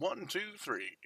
One, two, three.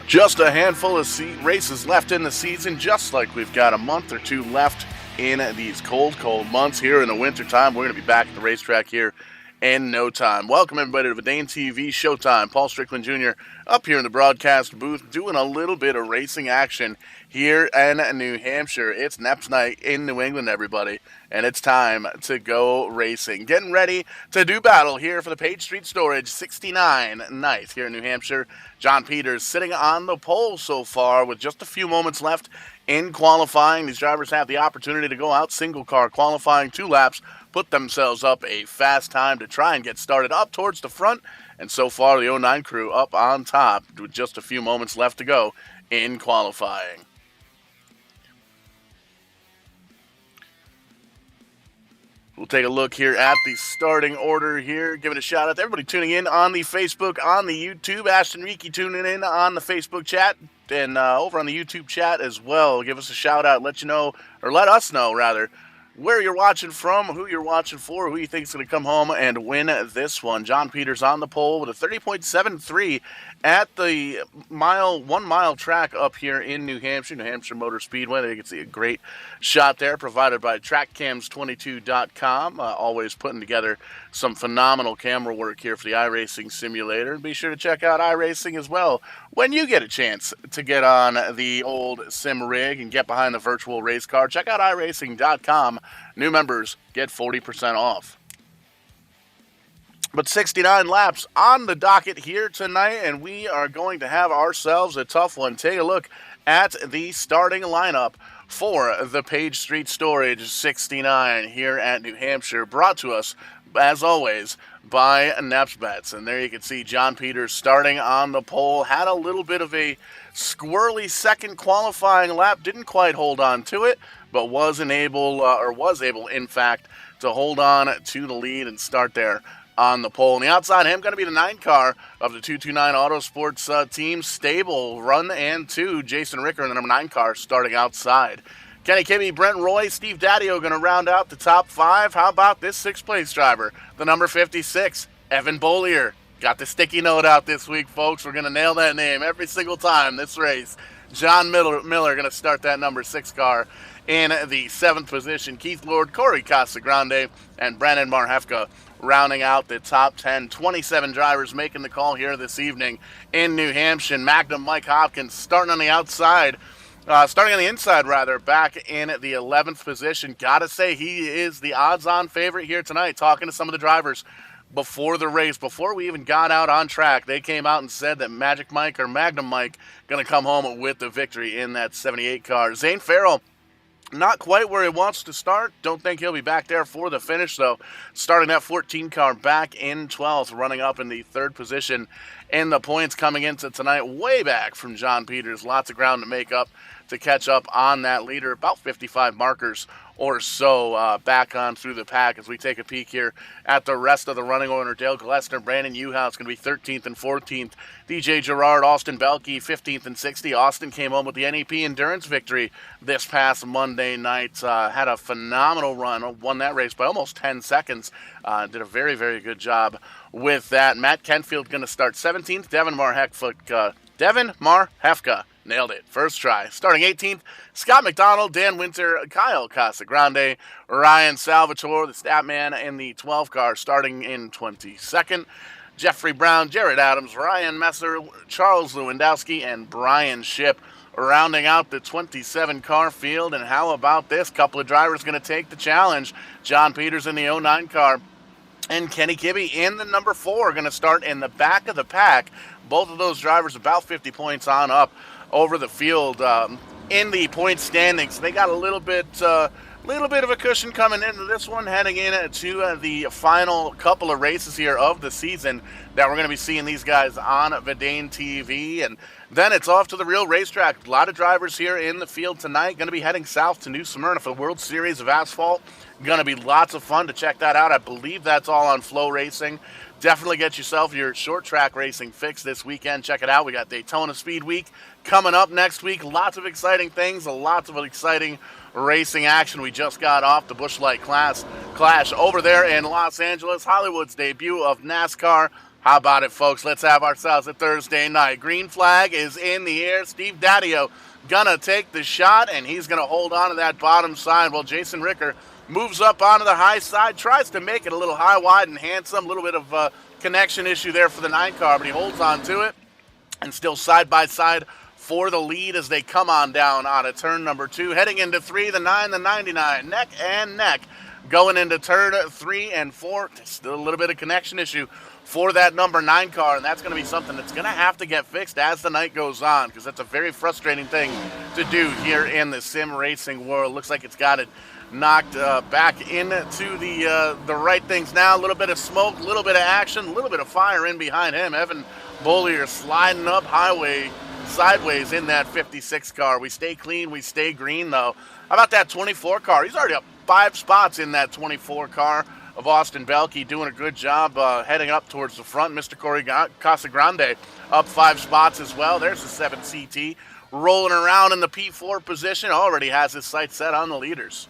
Just a handful of races left in the season, just like we've got a month or two left in these cold months here in the wintertime. We're going to be back at the racetrack here in no time. Welcome, everybody, to Verdane TV Showtime. Paul Strickland Jr. up here in the broadcast booth doing a little bit of racing action here in New Hampshire. It's NEPs night in New England, everybody, and it's time to go racing. Getting ready to do battle here for the Page Street Storage 69 night here in New Hampshire. John Peters sitting on the pole so far with just a few moments left in qualifying. These drivers have the opportunity to go out single car qualifying 2 laps, put themselves up a fast time to try and get started up towards the front. And so far, the 09 crew up on top with just a few moments left to go in qualifying. We'll take a look here at the starting order here. Giving a shout out to everybody tuning in on the Facebook, on the YouTube. Ashton Reiki tuning in on the Facebook chat and over on the YouTube chat as well. Give us a shout out. Let us know, rather, where you're watching from, who you're watching for, who you think is going to come home and win this one. John Peters on the pole with a 30.73 at the 1 mile track up here in New Hampshire Motor Speedway. There you can see a great shot there provided by TrackCams22.com. Always putting together some phenomenal camera work here for the iRacing simulator. And be sure to check out iRacing as well when you get a chance to get on the old sim rig and get behind the virtual race car. Check out iRacing.com. New members get 40% off. But 69 laps on the docket here tonight, and we are going to have ourselves a tough one. Take a look at the starting lineup for the Page Street Storage 69 here at New Hampshire, brought to us, as always, by NEPs Bets. And there you can see John Peters starting on the pole. Had a little bit of a squirrely second qualifying lap. Didn't quite hold on to it, but was able, in fact, to hold on to the lead and start there on the pole. On the outside, him going to be the 9 car of the 229 Autosports team. Stable, run and 2. Jason Ricker in the number 9 car starting outside. Kenny Kimmy, Brent Roy, Steve Daddio going to round out the top 5. How about this 6th place driver? The number 56, Evan Bollier. Got the sticky note out this week, folks. We're going to nail that name every single time this race. John Miller going to start that number 6 car in the 7th position. Keith Lord, Corey Casagrande, and Brandon Marhefka rounding out the top 10. 27 drivers making the call here this evening in New Hampshire. Magnum Mike Hopkins starting on the outside. Starting on the inside, rather, back in the 11th position. Gotta say, he is the odds-on favorite here tonight. Talking to some of the drivers before the race, before we even got out on track, they came out and said that Magic Mike or Magnum Mike going to come home with the victory in that 78 car. Zane Farrell, not quite where he wants to start. Don't think he'll be back there for the finish, though. Starting that 14 car back in 12th, running up in the 3rd position. And the points coming into tonight way back from John Peters. Lots of ground to make up to catch up on that leader. About 55 markers or so back on through the pack as we take a peek here at the rest of the running order. Dale Glessner, Brandon Uhouse going to be 13th and 14th. DJ Gerard, Austin Belkey, 15th and 60th. Austin came home with the NEP Endurance victory this past Monday night. Had a phenomenal run. Won that race by almost 10 seconds. Did a very, very good job with that. Matt Kentfield going to start 17th. Devin Marhefka. Nailed it. First try. Starting 18th, Scott McDonald, Dan Winter, Kyle Casagrande, Ryan Salvatore, the stat man in the 12 car, starting in 22nd. Jeffrey Brown, Jared Adams, Ryan Messer, Charles Lewandowski, and Brian Shipp rounding out the 27 car field. And how about this? Couple of drivers going to take the challenge. John Peters in the 09 car and Kenny Kibbe in the number 4 going to start in the back of the pack. Both of those drivers about 50 points on up over the field in the point standings. They got a little bit of a cushion coming into this one, heading into the final couple of races here of the season that we're going to be seeing these guys on Verdane TV. And then it's off to the real racetrack. A lot of drivers here in the field tonight. Going to be heading south to New Smyrna for the World Series of Asphalt. Going to be lots of fun to check that out. I believe that's all on Flow Racing. Definitely get yourself your short track racing fix this weekend. Check it out. We got Daytona Speed Week coming up next week. Lots of exciting things, lots of exciting racing action. We just got off the Busch Light Clash over there in Los Angeles. Hollywood's debut of NASCAR. How about it, folks? Let's have ourselves a Thursday night. Green flag is in the air. Steve Daddio gonna take the shot, and he's gonna hold on to that bottom side while Jason Ricker moves up onto the high side, tries to make it a little high, wide, and handsome. A little bit of connection issue there for the 9 car, but he holds on to it, and still side by side for the lead as they come on down out of turn number 2. Heading into 3, the 9, the 99, neck and neck. Going into turn 3 and 4, still a little bit of connection issue for that number 9 car, and that's going to be something that's going to have to get fixed as the night goes on, because that's a very frustrating thing to do here in the sim racing world. Looks like it's got it knocked back into the right things now. A little bit of smoke, a little bit of action, a little bit of fire in behind him. Evan Bollier sliding up highway sideways in that 56 car. We stay clean, we stay green, though. How about that 24 car? He's already up 5 spots in that 24 car of Austin Belkey, doing a good job heading up towards the front. Mr. Corey Casagrande up 5 spots as well. There's the 7 CT rolling around in the P4 position. Already has his sights set on the leaders.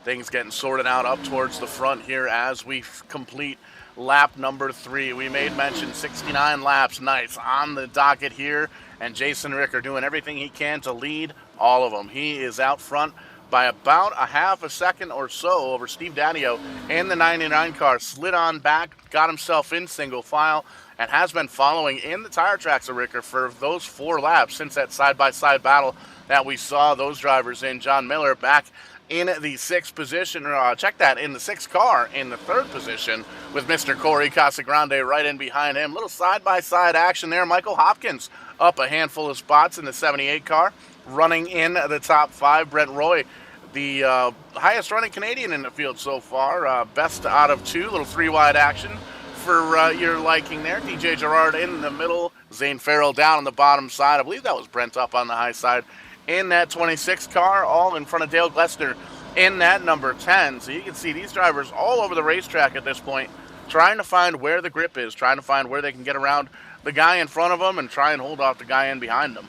Things getting sorted out up towards the front here as we complete lap number 3. We made mention 69 laps, nice, on the docket here, and Jason Ricker doing everything he can to lead all of them. He is out front by about a half a second or so over Steve Daddio and the 99 car. Slid on back, got himself in single file, and has been following in the tire tracks of Ricker for those 4 laps since that side-by-side battle that we saw those drivers in. John Miller back in the 6th position, check that, in the 6th car in the 3rd position with Mr. Corey Casagrande right in behind him. Little side-by-side action there. Michael Hopkins up a handful of spots in the 78 car, running in the top 5. Brent Roy, the highest running Canadian in the field so far, best out of 2, little 3-wide action for your liking there. DJ Gerard in the middle, Zane Farrell down on the bottom side. I believe that was Brent up on the high side in that 26 car, all in front of Dale Glessner in that number 10. So you can see these drivers all over the racetrack at this point, trying to find where the grip is, trying to find where they can get around the guy in front of them and try and hold off the guy in behind them.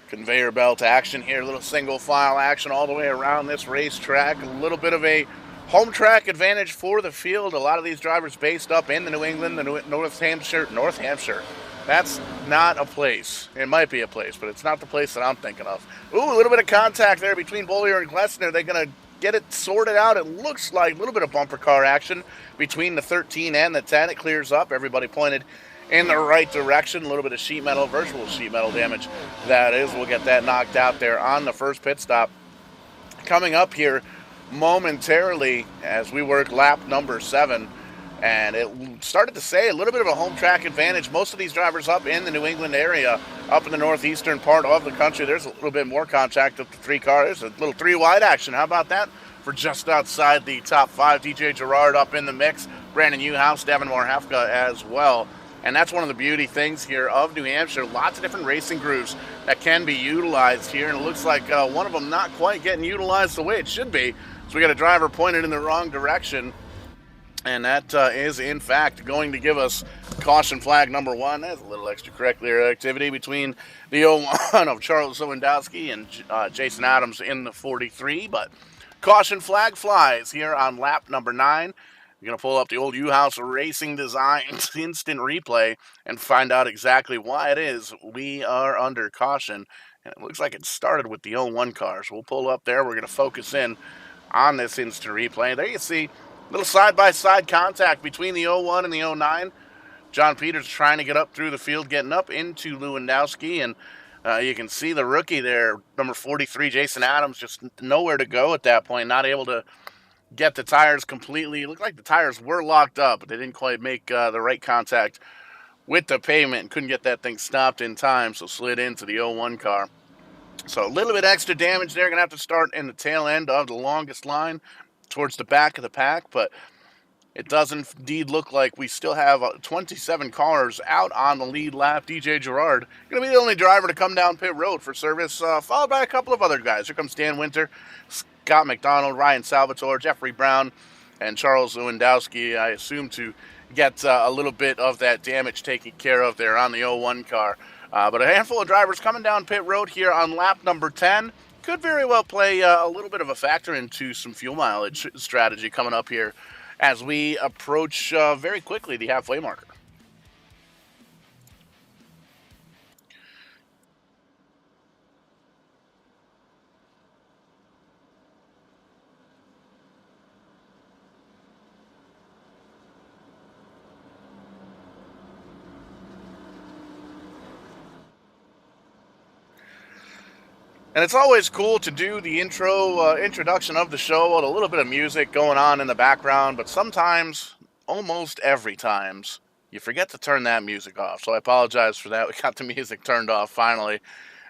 Conveyor belt action here, a little single file action all the way around this racetrack. A little bit of a home track advantage for the field. A lot of these drivers based up in the New England, the North Hampshire. That's not a place. It might be a place, but it's not the place that I'm thinking of. Ooh, a little bit of contact there between Bollier and Glessner. They're going to get it sorted out. It looks like a little bit of bumper car action between the 13 and the 10. It clears up. Everybody pointed in the right direction. A little bit of sheet metal, virtual sheet metal damage. That is, we'll get that knocked out there on the first pit stop. Coming up here momentarily as we work lap number 7. And it started to say a little bit of a home track advantage. Most of these drivers up in the New England area, up in the northeastern part of the country, there's a little bit more contact up to 3 cars. A little 3-wide action. How about that? For just outside the top 5, DJ Gerard up in the mix. Brandon Newhouse, Devin Morhefka as well. And that's one of the beauty things here of New Hampshire. Lots of different racing grooves that can be utilized here. And it looks like one of them not quite getting utilized the way it should be. So we got a driver pointed in the wrong direction. And that is, in fact, going to give us caution flag number 1. That's a little extracurricular activity between the 01 of Charles Lewandowski and Jason Adams in the 43. But caution flag flies here on lap number 9. You're going to pull up the old U-House Racing Designs instant replay and find out exactly why it is we are under caution. And it looks like it started with the 01 car. So we'll pull up there. We're going to focus in on this instant replay. There you see little side-by-side contact between the 01 and the 09. John Peters trying to get up through the field, getting up into Lewandowski, and you can see the rookie there, number 43, Jason Adams, just nowhere to go at that point, not able to get the tires completely. It looked like the tires were locked up, but they didn't quite make the right contact with the pavement and couldn't get that thing stopped in time, so slid into the 01 car. So a little bit extra damage there. Going to have to start in the tail end of the longest line towards the back of the pack, but it does indeed look like we still have 27 cars out on the lead lap. DJ Gerard going to be the only driver to come down pit road for service, followed by a couple of other guys. Here comes Dan Winter, Scott McDonald, Ryan Salvatore, Jeffrey Brown, and Charles Lewandowski, I assume, to get a little bit of that damage taken care of there on the 01 car. But a handful of drivers coming down pit road here on lap number 10 could very well play a little bit of a factor into some fuel mileage strategy coming up here as we approach very quickly the halfway marker. And it's always cool to do the introduction of the show with a little bit of music going on in the background, but sometimes, almost every times, you forget to turn that music off. So I apologize for that. We got the music turned off finally.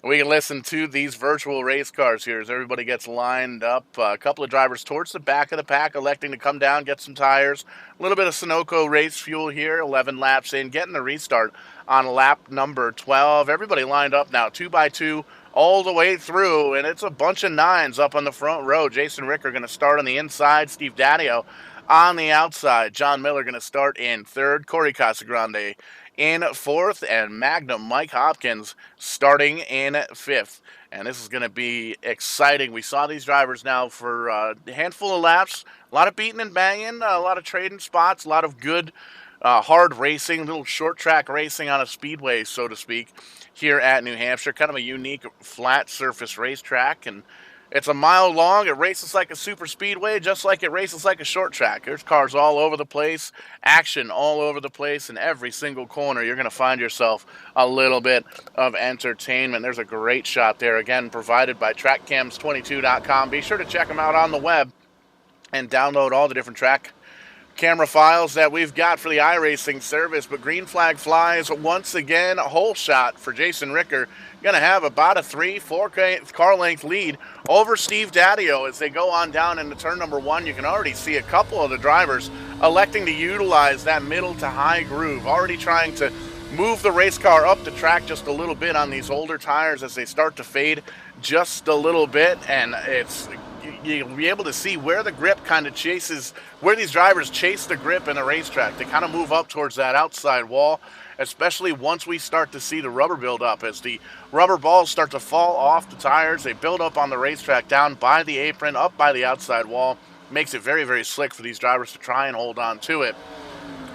And we can listen to these virtual race cars here as everybody gets lined up. A couple of drivers towards the back of the pack electing to come down, get some tires. A little bit of Sunoco race fuel here, 11 laps in, getting the restart on lap number 12. Everybody lined up now, 2 by 2 all the way through, and it's a bunch of nines up on the front row. Jason Ricker going to start on the inside. Steve Daddio on the outside. John Miller going to start in third. Corey Casagrande in fourth, and Magnum Mike Hopkins starting in fifth. And this is going to be exciting. We saw these drivers now for a handful of laps. A lot of beating and banging, a lot of trading spots, a lot of good hard racing, little short track racing on a speedway, so to speak, here at New Hampshire. Kind of a unique flat surface racetrack, and it's a mile long. It races like a super speedway, just like it races like a short track. There's cars all over the place, action all over the place, and every single corner you're going to find yourself a little bit of entertainment. There's a great shot there, again, provided by TrackCams22.com. Be sure to check them out on the web and download all the different track camera files that we've got for the iRacing service. But green flag flies once again. A hole shot for Jason Ricker. Going to have about a 3-4 car length lead over Steve Daddio as they go on down into turn number 1. You can already see a couple of the drivers electing to utilize that middle to high groove, already trying to move the race car up the track just a little bit on these older tires as they start to fade just a little bit. And you'll be able to see where the grip kind of chases, where these drivers chase the grip in the racetrack. They kind of move up towards that outside wall, especially once we start to see the rubber build up. As the rubber balls start to fall off the tires, they build up on the racetrack, down by the apron, up by the outside wall. Makes it very, very slick for these drivers to try and hold on to it.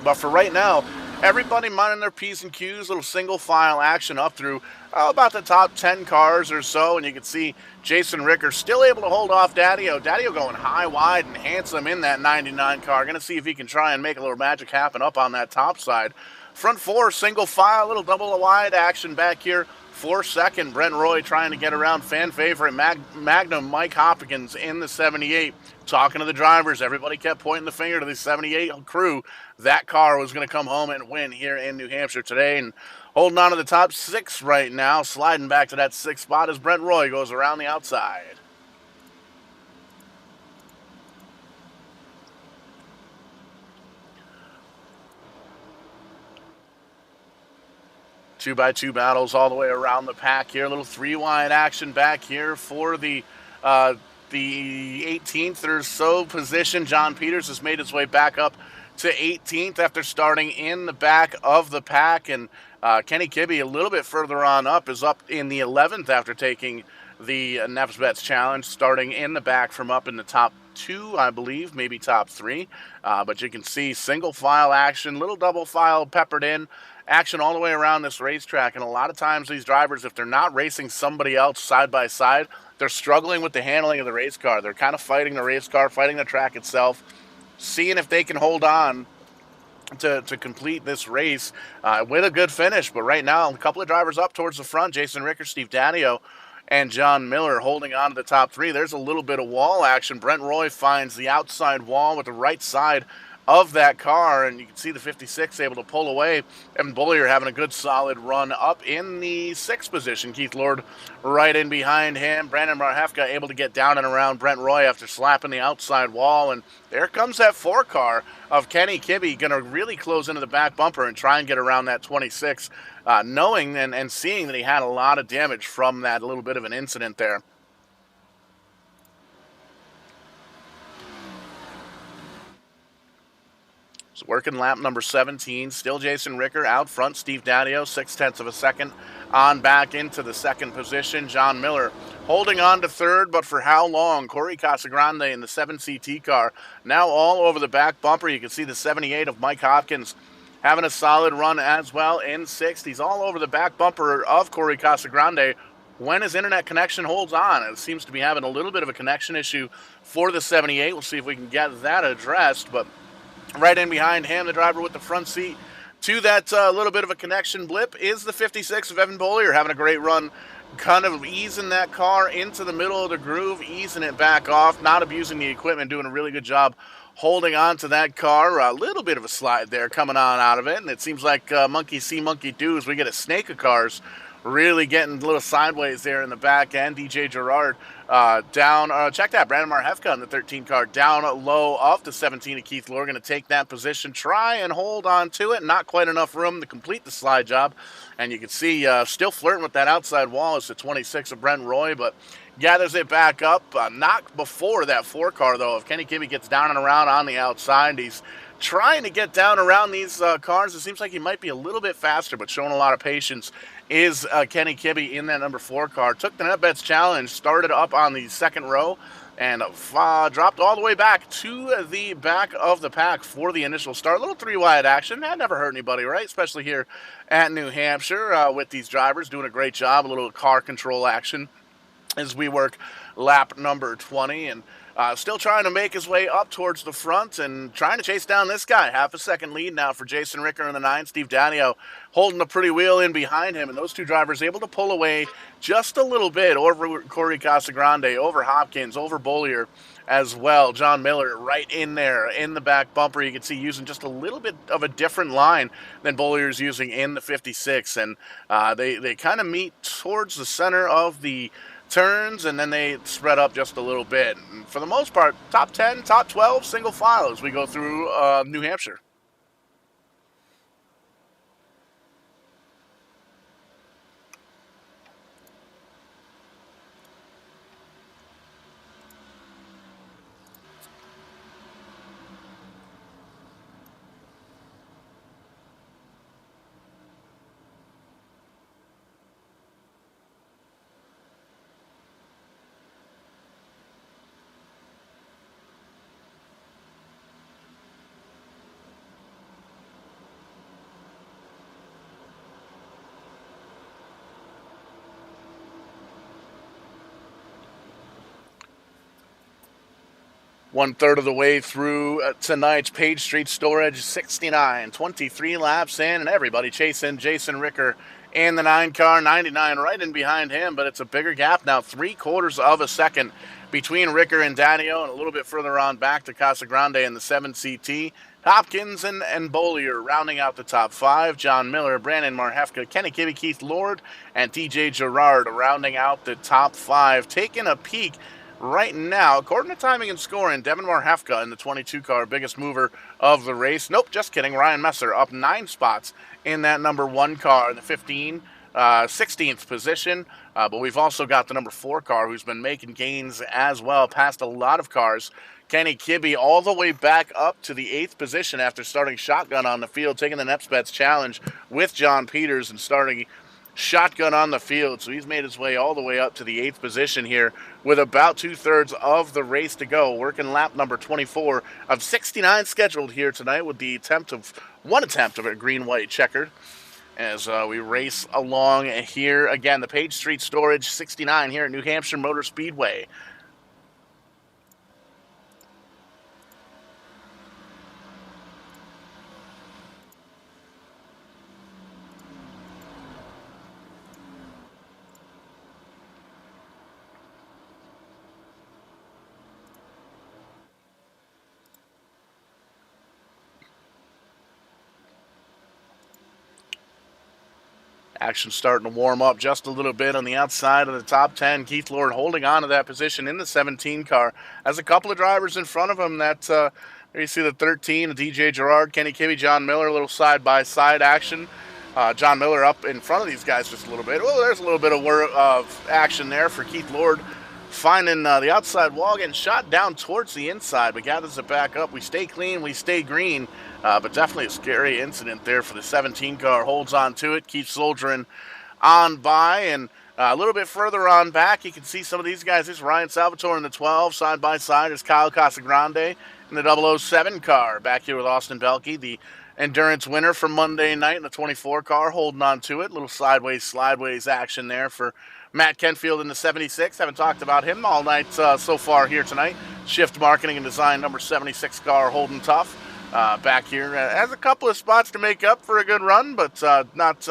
But for right now, everybody minding their P's and Q's, little single file action up through about the top 10 cars or so, and you can see Jason Ricker still able to hold off Daddio. Daddio going high, wide, and handsome in that 99 car. Going to see if he can try and make a little magic happen up on that top side. Front four, single file, little double wide action back here. 4-second, Brent Roy trying to get around fan favorite Magnum Mike Hopkins in the 78. Talking to the drivers, everybody kept pointing the finger to the 78 crew. That car was going to come home and win here in New Hampshire today, and holding on to the top 6 right now, sliding back to that 6th spot as Brent Roy goes around the outside. Two by two battles all the way around the pack here. A little 3-wide action back here for the 18th or so position. John Peters has made his way back up to 18th after starting in the back of the pack, and Kenny Kibbe a little bit further on up is up in the 11th after taking the NEPs challenge, starting in the back from up in the top 2, I believe, maybe top 3. But you can see single file action, little double file peppered in, action all the way around this racetrack. And a lot of times these drivers, if they're not racing somebody else side by side, they're struggling with the handling of the race car. They're kind of fighting the race car, fighting the track itself, seeing if they can hold on to complete this race with a good finish. But right now, a couple of drivers up towards the front, Jason Ricker, Steve Daddio, and John Miller holding on to the top 3. There's a little bit of wall action. Brent Roy finds the outside wall with the right side of that car, and you can see the 56 able to pull away. Evan Bollier having a good solid run up in the sixth position. Keith Lord right in behind him. Brandon Marhefka able to get down and around Brent Roy after slapping the outside wall, and there comes that four car of Kenny Kibbe, going to really close into the back bumper and try and get around that 26, knowing and seeing that he had a lot of damage from that little bit of an incident there. So working lap number 17, still Jason Ricker out front. Steve Daddio, 6/10 of a second on back into the second position. John Miller holding on to third, but for how long? Corey Casagrande in the 7CT car now all over the back bumper. You can see the 78 of Mike Hopkins having a solid run as well in sixth. He's all over the back bumper of Corey Casagrande when his internet connection holds on. It seems to be having a little bit of a connection issue for the 78. We'll see if we can get that addressed, but right in behind him, the driver with the front seat to that little bit of a connection blip is the 56 of Evan Bollier, having a great run, kind of easing that car into the middle of the groove, easing it back off, not abusing the equipment, doing a really good job holding on to that car. A little bit of a slide there coming on out of it, and it seems like monkey see, monkey do as we get a snake of cars really getting a little sideways there in the back end. DJ Gerard down. Check that. Brandon Marhefka in the 13 car down low off the 17 of Keith Lord. Going to take that position. Try and hold on to it. Not quite enough room to complete the slide job. And you can see still flirting with that outside wall is the 26 of Brent Roy, but gathers it back up. Not before that four car, though. If Kenny Kibbe gets down and around on the outside, he's trying to get down around these cars. It seems like he might be a little bit faster, but showing a lot of patience is Kenny Kibbe in that number four car. Took the NetBets challenge, started up on the second row, and dropped all the way back to the back of the pack for the initial start. A little three-wide action. That never hurt anybody, right? Especially here at New Hampshire with these drivers doing a great job. A little car control action as we work lap number 20, and still trying to make his way up towards the front and trying to chase down this guy. Half a second lead now for Jason Ricker in the 9. Steve Daddio holding the pretty wheel in behind him, and those two drivers able to pull away just a little bit over Corey Casagrande, over Hopkins, over Bollier as well. John Miller right in there in the back bumper. You can see using just a little bit of a different line than Bollier's using in the 56, and they kind of meet towards the center of the turns, and then they spread up just a little bit. And for the most part, top 10, top 12, single file as we go through New Hampshire. One-third of the way through tonight's Page Street Storage 69. 23 laps in, and everybody chasing Jason Ricker in the 9 car. 99 right in behind him, but it's a bigger gap now. 3/4 of a second between Ricker and Daddio, and a little bit further on back to Casagrande in the 7CT. Hopkins and Bollier rounding out the top 5. John Miller, Brandon Marhefka, Kenny Kibbe, Keith Lord, and DJ Gerard rounding out the top 5. Taking a peek right now, according to timing and scoring, Devin Marhefka in the 22 car, biggest mover of the race. Nope, just kidding. Ryan Messer up 9 spots in that number 1 car in the 16th position. But we've also got the number 4 car who's been making gains as well, past a lot of cars. Kenny Kibbe all the way back up to the 8th position after starting shotgun on the field, taking the NEPs challenge with John Peters and starting shotgun on the field. So he's made his way all the way up to the 8th position here with about 2/3 of the race to go. Working lap number 24 of 69 scheduled here tonight with the one attempt of a green-white checkered as we race along here. Again, the Page Street Storage 69 here at New Hampshire Motor Speedway. Action starting to warm up just a little bit on the outside of the top 10. Keith Lord holding on to that position in the 17 car. Has a couple of drivers in front of him that, there you see the 13, DJ Gerard, Kenny Kibbe, John Miller, a little side-by-side action. John Miller up in front of these guys just a little bit. Oh, there's a little bit of action there for Keith Lord. Finding the outside wall, getting shot down towards the inside, but gathers it back up. We stay clean, we stay green, but definitely a scary incident there for the 17 car. Holds on to it, keeps soldiering on by, and a little bit further on back, you can see some of these guys. This is Ryan Salvatore in the 12, side by side is Kyle Casagrande in the 007 car. Back here with Austin Belke, the endurance winner from Monday night in the 24 car, holding on to it. Little sideways, slideways action there for Matt Kenfield in the 76. Haven't talked about him all night so far here tonight. Shift Marketing and Design number 76 car holding tough. Back here has a couple of spots to make up for a good run, but not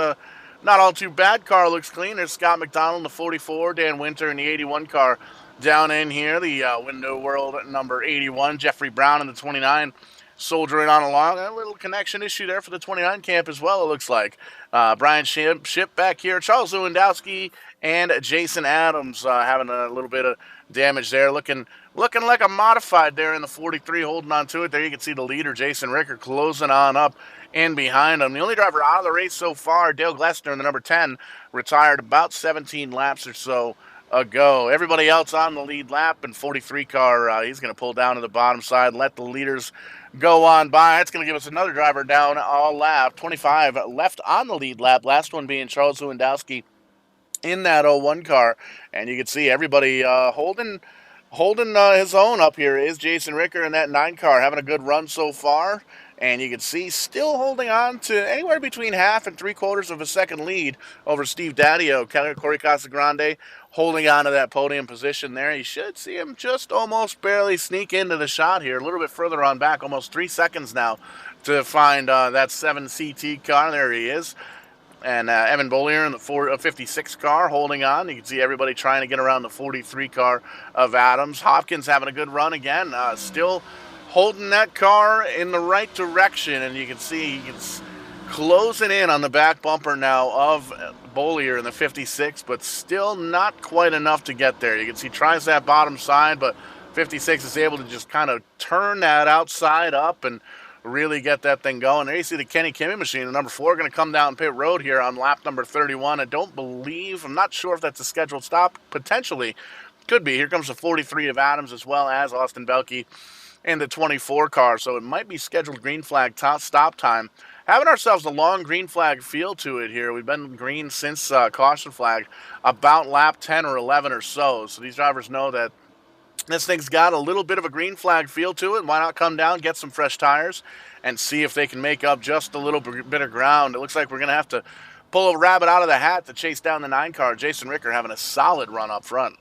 all too bad. Car looks clean. There's Scott McDonald in the 44, Dan Winter in the 81 car down in here. The Window World number 81, Jeffrey Brown in the 29. Soldiering on along. A little connection issue there for the 29 camp as well, it looks like. Brian Ship back here. Charles Lewandowski and Jason Adams having a little bit of damage there. Looking like a modified there in the 43, holding on to it. There you can see the leader, Jason Ricker, closing on up in behind him. The only driver out of the race so far, Dale Glessner in the number 10, retired about 17 laps or so ago. Everybody else on the lead lap, and 43 car, he's going to pull down to the bottom side, let the leaders go on by. It's going to give us another driver down all lap. 25 left on the lead lap. Last one being Charles Lewandowski in that 01 car. And you can see everybody holding his own up here is Jason Ricker in that 9 car, having a good run so far. And you can see still holding on to anywhere between half and 3/4 of a second lead over Steve Daddio. Corey Casagrande holding on to that podium position there. You should see him just almost barely sneak into the shot here. A little bit further on back, almost 3 seconds now to find that 7 CT car. There he is. And Evan Bollier in the 56 car holding on. You can see everybody trying to get around the 43 car of Adams. Hopkins having a good run again. Still holding that car in the right direction, and you can see he's closing in on the back bumper now of Bollier in the 56, but still not quite enough to get there. You can see he tries that bottom side, but 56 is able to just kind of turn that outside up and really get that thing going. There you see the Kenny Kibbe machine, the number 4, going to come down pit road here on lap number 31. I'm not sure if that's a scheduled stop. Potentially could be. Here comes the 43 of Adams as well as Austin Belke in the 24 car, so it might be scheduled green flag stop time. Having ourselves a long green flag feel to it here. We've been green since caution flag about lap 10 or 11 or so. So these drivers know that this thing's got a little bit of a green flag feel to it. Why not come down, get some fresh tires, and see if they can make up just a little bit of ground. It looks like we're going to have to pull a rabbit out of the hat to chase down the 9 car. Jason Ricker having a solid run up front.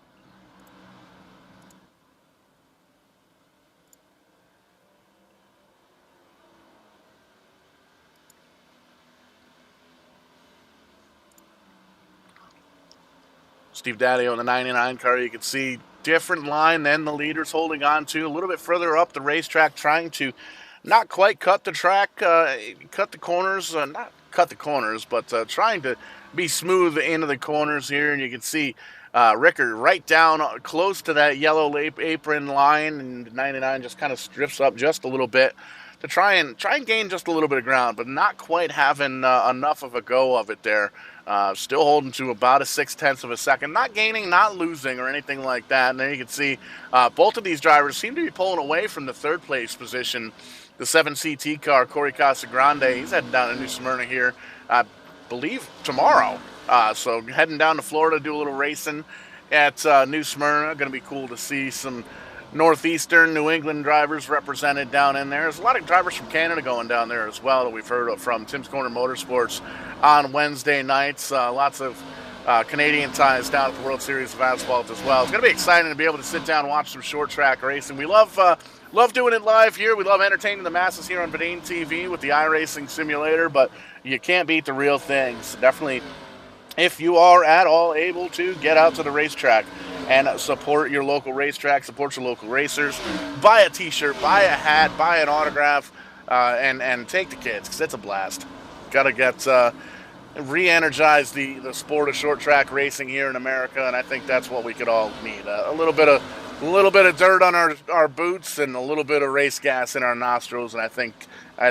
Steve Daddio in the 99 car, you can see different line than the leaders holding on to. A little bit further up the racetrack, trying to not quite cut the track, cut the corners, not cut the corners, but trying to be smooth into the corners here. And you can see Ricker right down close to that yellow apron line, and 99 just kind of strips up just a little bit to try and gain just a little bit of ground, but not quite having enough of a go of it there. Still holding to about a 0.6 of a second. Not gaining, not losing, or anything like that. And there you can see both of these drivers seem to be pulling away from the 3rd place position. The 7 CT car, Corey Casagrande, he's heading down to New Smyrna here, I believe, tomorrow. So heading down to Florida to do a little racing at New Smyrna. Going to be cool to see some Northeastern New England drivers represented down in there. There's a lot of drivers from Canada going down there as well that we've heard from Tim's Corner Motorsports on Wednesday nights. Lots of Canadian ties down at the World Series of Asphalt as well. It's going to be exciting to be able to sit down and watch some short track racing. We love doing it live here. We love entertaining the masses here on Bedane TV with the iRacing simulator, but you can't beat the real things. Definitely, if you are at all able to, get out to the racetrack and support your local racetrack, support your local racers. Buy a t-shirt, buy a hat, buy an autograph, and take the kids, because it's a blast. Gotta get re-energize the sport of short track racing here in America, and I think that's what we could all need. A little bit of dirt on our boots and a little bit of race gas in our nostrils, and I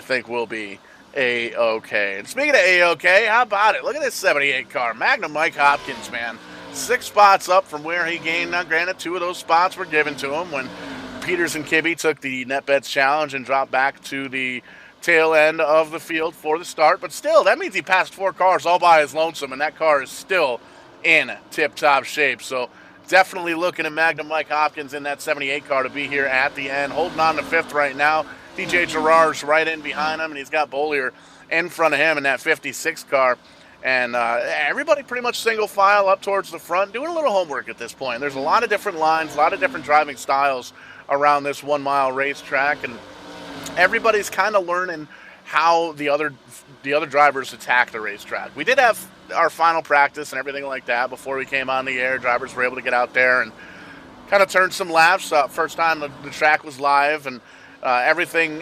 think we'll be a-okay. And speaking of a-okay, how about it? Look at this 78 car, Magnum Mike Hopkins, man. 6 spots up from where he gained. Now, granted, 2 of those spots were given to him when Peters and Kibbe took the NetBets challenge and dropped back to the tail end of the field for the start. But still, that means he passed 4 cars all by his lonesome, and that car is still in tip-top shape. So definitely looking at Magnum Mike Hopkins in that 78 car to be here at the end. Holding on to 5th right now. DJ Gerard's right in behind him, and he's got Bollier in front of him in that 56 car. And everybody pretty much single file up towards the front, doing a little homework at this point. There's a lot of different lines, a lot of different driving styles around this 1-mile racetrack, and everybody's kind of learning how the other drivers attack the racetrack. We did have our final practice and everything like that before we came on the air. Drivers were able to get out there and kind of turn some laps. First time the track was live, and everything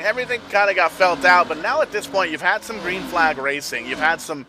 kind of got felt out. But now at this point, you've had some green flag racing. You've had some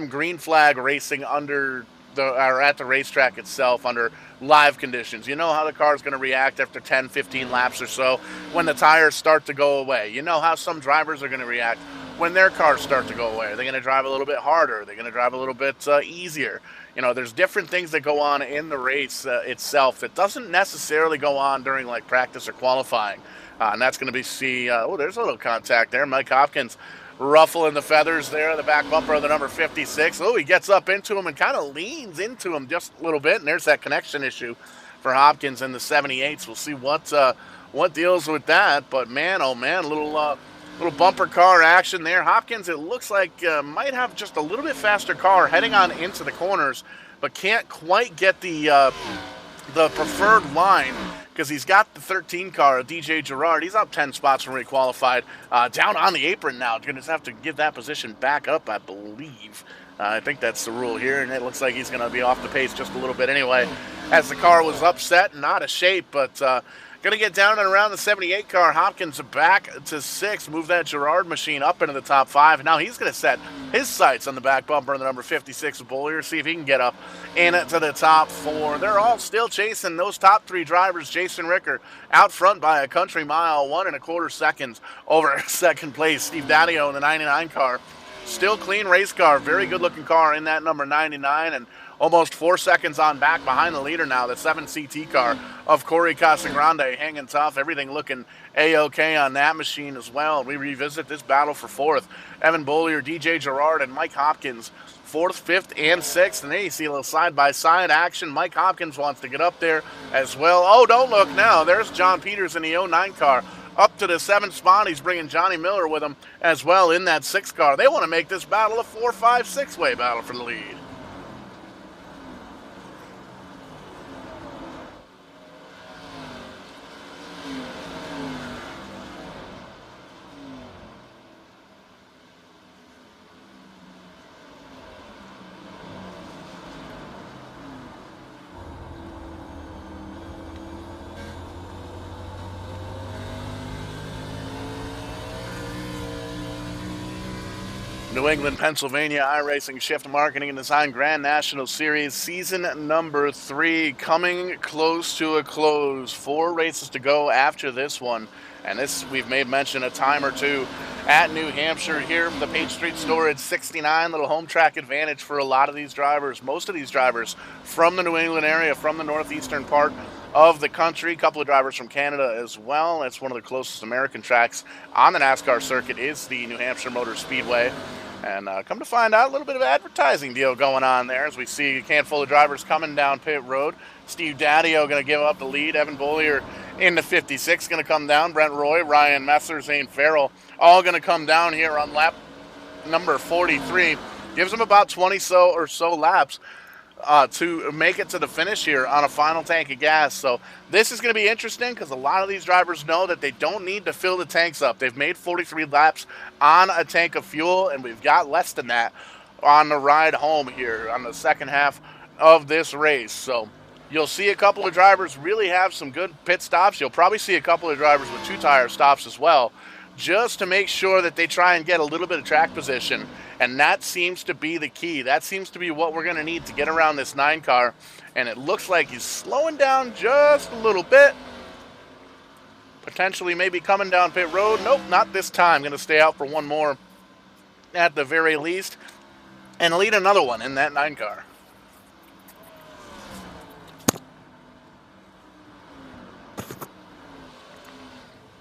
green flag racing under or at the racetrack itself under live conditions. You know how the car is going to react after 10, 15 laps or so when the tires start to go away. You know how some drivers are going to react when their cars start to go away. Are they going to drive a little bit harder? Are they going to drive a little bit easier? You know, there's different things that go on in the race itself that doesn't necessarily go on during like practice or qualifying. And that's going to be there's a little contact there. Mike Hopkins ruffling the feathers there, the back bumper of the number 56. Oh, he gets up into him and kind of leans into him just a little bit, and there's that connection issue for Hopkins in the 78s. We'll see what deals with that, but man, oh man, little bumper car action there. Hopkins, it looks like might have just a little bit faster car heading on into the corners, but can't quite get the preferred line because he's got the 13 car, DJ Gerard. He's up 10 spots from where he qualified. Down on the apron now. Going to have to give that position back up, I believe. I think that's the rule here, and it looks like he's going to be off the pace just a little bit anyway, as the car was upset and out of shape, but going to get down and around the 78 car. Hopkins back to 6. Move that Gerard machine up into the top 5. Now he's going to set his sights on the back bumper in the number 56 of Bollier. See if he can get up into the top 4. They're all still chasing those top 3 drivers. Jason Ricker out front by a country mile. 1 1/4 seconds over second place. Steve Daddio in the 99 car. Still clean race car. Very good looking car in that number 99. And almost 4 seconds on back behind the leader now, the 7 CT car of Corey Casagrande, hanging tough. Everything looking A-OK on that machine as well. We revisit this battle for 4th. Evan Bollier, DJ Gerard, and Mike Hopkins, 4th, 5th, and 6th. And there you see a little side-by-side action. Mike Hopkins wants to get up there as well. Oh, don't look now. There's John Peters in the 09 car. Up to the 7th spot. He's bringing Johnny Miller with him as well in that 6 car. They want to make this battle a 4, 5, 6-way battle for the lead. New England, Pennsylvania iRacing Shift Marketing and Design Grand National Series season number 3 coming close to a close. 4 races to go after this one, and this we've made mention a time or two at New Hampshire here. The Page Street Storage 69, little home track advantage for a lot of these drivers. Most of these drivers from the New England area, from the northeastern part of the country. A couple of drivers from Canada as well. That's one of the closest American tracks on the NASCAR circuit is the New Hampshire Motor Speedway. And come to find out, a little bit of advertising deal going on there as we see a handful of drivers coming down pit road. Steve Daddio going to give up the lead. Evan Bollier in the 56 going to come down. Brent Roy, Ryan Messer, Zane Farrell all going to come down here on lap number 43. Gives them about 20 or so laps to make it to the finish here on a final tank of gas. So this is going to be interesting because a lot of these drivers know that they don't need to fill the tanks up. They've made 43 laps on a tank of fuel, and we've got less than that on the ride home here on the second half of this race. So you'll see a couple of drivers really have some good pit stops. You'll probably see a couple of drivers with 2-tire stops as well just to make sure that they try and get a little bit of track position. And that seems to be the key. That seems to be what we're going to need to get around this 9 car. And it looks like he's slowing down just a little bit. Potentially maybe coming down pit road. Nope, not this time. Going to stay out for one more at the very least. And lead another one in that 9 car.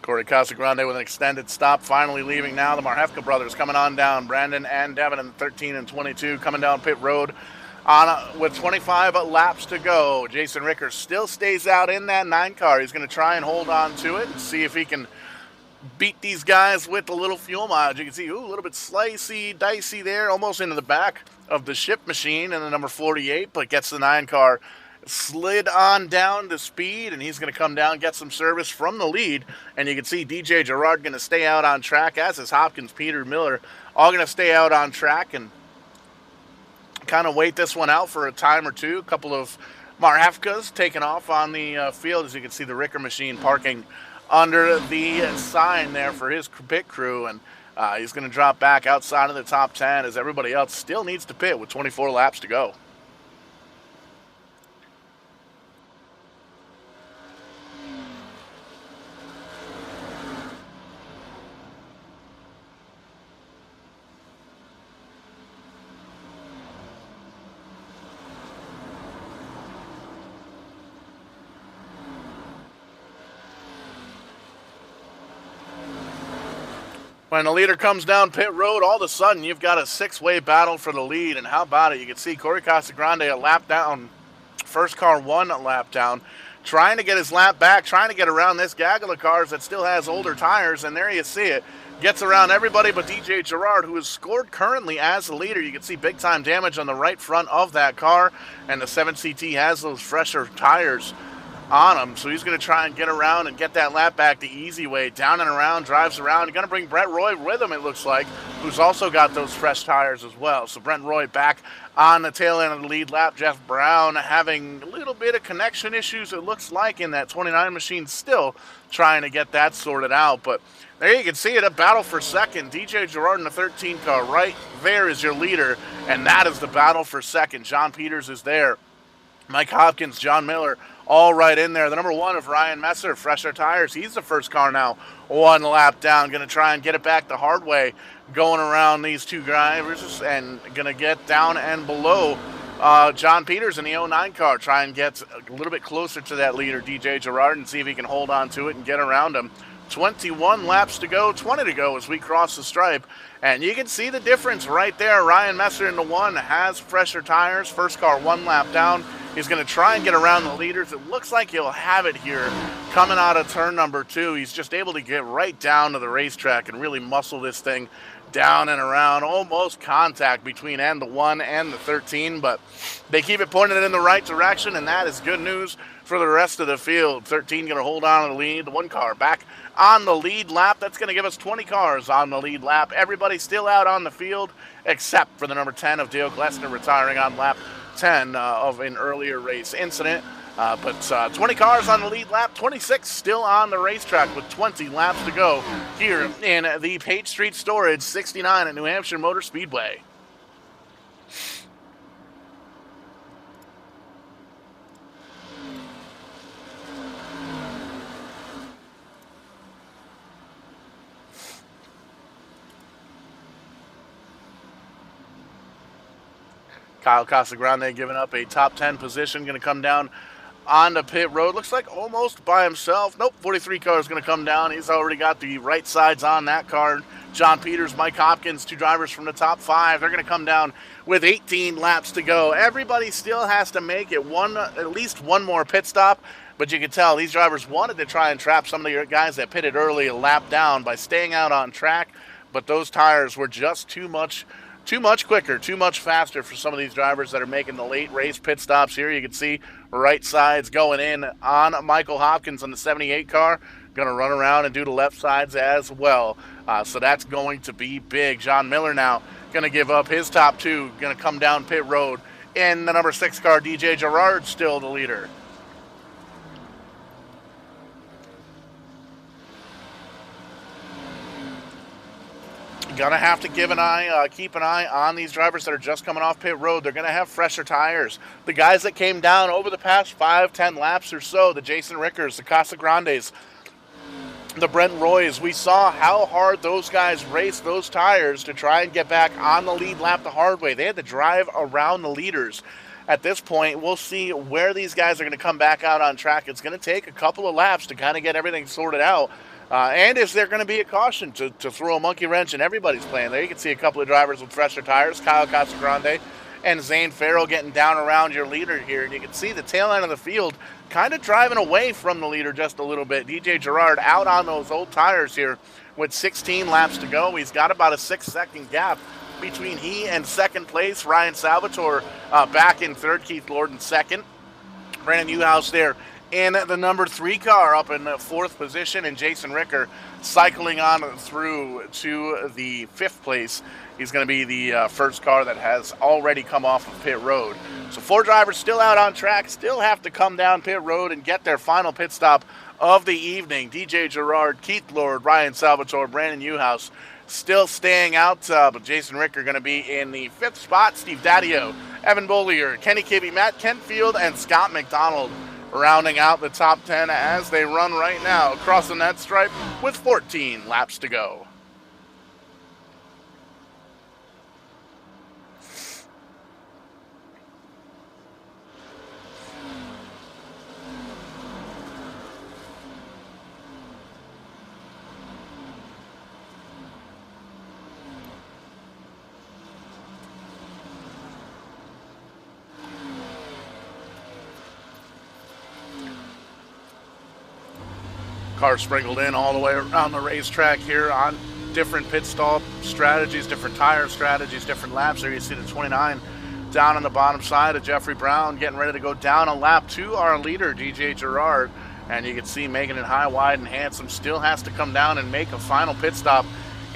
Corey Casagrande with an extended stop, finally leaving now. The Marhefka brothers coming on down. Brandon and Devin in 13 and 22 coming down pit road with 25 laps to go. Jason Ricker still stays out in that 9 car. He's going to try and hold on to it and see if he can beat these guys with a little fuel mileage. You can see, a little bit slicey, dicey there, almost into the back of the ship machine in the number 48, but gets the 9 car slid on down to speed, and he's going to come down, get some service from the lead. And you can see DJ Gerard going to stay out on track, as is Hopkins, Peter, Miller, all going to stay out on track and kind of wait this one out for a time or two. A couple of Marhefkas taking off on the field, as you can see the Ricker machine parking under the sign there for his pit crew, and he's going to drop back outside of the top 10 as everybody else still needs to pit with 24 laps to go. When the leader comes down pit road, all of a sudden you've got a 6-way battle for the lead. And how about it? You can see Corey Casagrande a lap down, first car 1 lap down, trying to get his lap back, trying to get around this gaggle of cars that still has older tires. And there you see it. Gets around everybody but DJ Gerard, who is scored currently as the leader. You can see big time damage on the right front of that car. And the 7CT has those fresher tires on him, so he's going to try and get around and get that lap back the easy way. Down and around, drives around. You're going to bring Brent Roy with him, it looks like, who's also got those fresh tires as well. So Brent Roy back on the tail end of the lead lap. Jeff Brown having a little bit of connection issues, it looks like, in that 29 machine, still trying to get that sorted out. But there you can see it, a battle for second. DJ Gerard in the 13 car right there is your leader, and that is the battle for second. John Peters is there. Mike Hopkins, John Miller, all right in there. The number 1 of Ryan Messer, fresher tires. He's the first car now, 1 lap down. Going to try and get it back the hard way, going around these 2 drivers, and going to get down and below John Peters in the 09 car. Try and get a little bit closer to that leader, DJ Gerard, and see if he can hold on to it and get around him. 21 laps to go, 20 to go as we cross the stripe. And you can see the difference right there. Ryan Messer in the 1 has fresher tires. First car 1 lap down. He's going to try and get around the leaders. It looks like he'll have it here coming out of turn number 2. He's just able to get right down to the racetrack and really muscle this thing down and around. Almost contact between the 1 and the 13, but they keep it pointed in the right direction, and that is good news for the rest of the field. 13 going to hold on to the lead. The 1 car back on the lead lap. That's going to give us 20 cars on the lead lap. Everybody still out on the field except for the number 10 of Dale Glessner retiring on lap 10 of an earlier race incident. But 20 cars on the lead lap, 26 still on the racetrack with 20 laps to go here in the Page Street Storage 69 at New Hampshire Motor Speedway. Kyle Casagrande giving up a top 10 position, going to come down on the pit road. Looks like almost by himself. Nope, 43 car is going to come down. He's already got the right sides on that car. John Peters, Mike Hopkins, 2 drivers from the top 5. They're going to come down with 18 laps to go. Everybody still has to make it at least one more pit stop. But you can tell these drivers wanted to try and trap some of the guys that pitted early a lap down by staying out on track. But those tires were just too much quicker, too much faster for some of these drivers that are making the late race pit stops here. You can see right sides going in on Michael Hopkins on the 78 car. Going to run around and do the left sides as well. So that's going to be big. John Miller now going to give up his top 2. Going to come down pit road in the number 6 car. DJ Gerard still the leader. gonna have to keep an eye on these drivers that are just coming off pit road. They're gonna have fresher tires. The guys that came down over the past 5-10 laps or so, the Jason Rickers, the Casa Grandes, the Brent Roys, we saw how hard those guys raced those tires to try and get back on the lead lap the hard way. They had to drive around the leaders. At this point, we'll see where these guys are going to come back out on track. It's going to take a couple of laps to kind of get everything sorted out. And is there going to be a caution to throw a monkey wrench in everybody's plan? There you can see a couple of drivers with fresher tires, Kyle Casagrande and Zane Farrell getting down around your leader here. And you can see the tail end of the field kind of driving away from the leader just a little bit. DJ Gerard out on those old tires here with 16 laps to go. He's got about a 6-second gap between he and second place. Ryan Salvatore back in third, Keith Lord in second. Brandon Newhouse there in the number 3 car up in the fourth position, and Jason Ricker cycling on through to the 5th place. He's going to be the first car that has already come off of pit road. So 4 drivers still out on track, still have to come down pit road and get their final pit stop of the evening. DJ Gerard, Keith Lord, Ryan Salvatore, Brandon Newhouse still staying out, but Jason Ricker going to be in the 5th spot. Steve Daddio, Evan Bollier, Kenny Kibbe, Matt Kentfield, and Scott McDonald rounding out the top 10 as they run right now across the net stripe with 14 laps to go. Cars sprinkled in all the way around the racetrack here on different pit stop strategies, different tire strategies, different laps. There you see the 29 down on the bottom side of Jeffrey Brown getting ready to go down a lap to our leader, DJ Gerard. And you can see making it high, wide, and handsome still has to come down and make a final pit stop